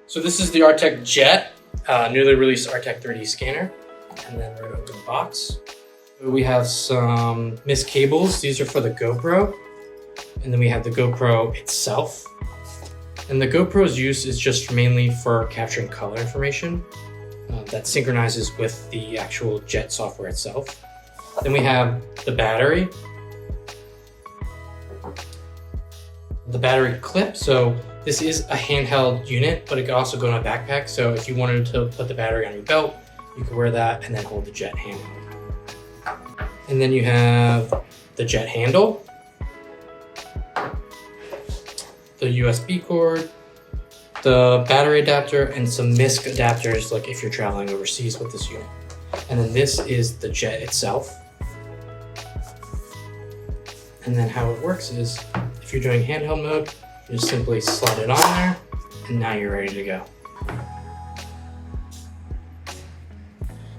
So this is the Artec Jet, newly released Artec 3D scanner. And then we're gonna open the box. We have some missed cables. These are for the GoPro. And then we have the GoPro itself. And the GoPro's use is just mainly for capturing color information that synchronizes with the actual Jet software itself. Then we have the battery. The battery clip. So this is a handheld unit, but it could also go in a backpack. So if you wanted to put the battery on your belt, you could wear that and then hold the Jet handheld. And then you have the Jet handle, the USB cord, the battery adapter, and some MISC adapters, like if you're traveling overseas with this unit. And then this is the Jet itself. And then how it works is, if you're doing handheld mode, you just simply slide it on there, and now you're ready to go.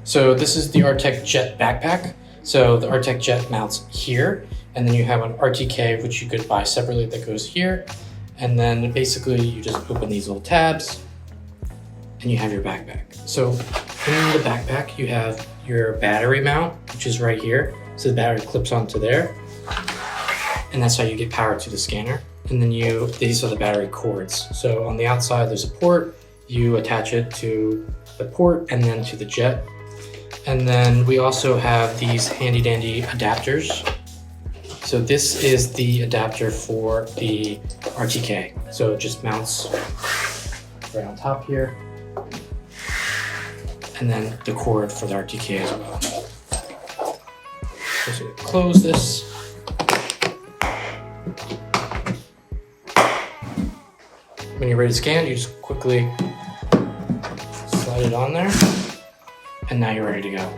So this is the Artec Jet backpack. So the Artec Jet mounts here, and then you have an RTK, which you could buy separately, that goes here. And then basically you just open these little tabs and you have your backpack. So in the backpack, you have your battery mount, which is right here. So the battery clips onto there, and that's how you get power to the scanner. And then these are the battery cords. So on the outside, there's a port. You attach it to the port and then to the Jet. And then we also have these handy dandy adapters. So this is the adapter for the RTK. So it just mounts right on top here. And then the cord for the RTK as well. Just gonna close this. When you're ready to scan, you just quickly slide it on there, and now you're ready to go.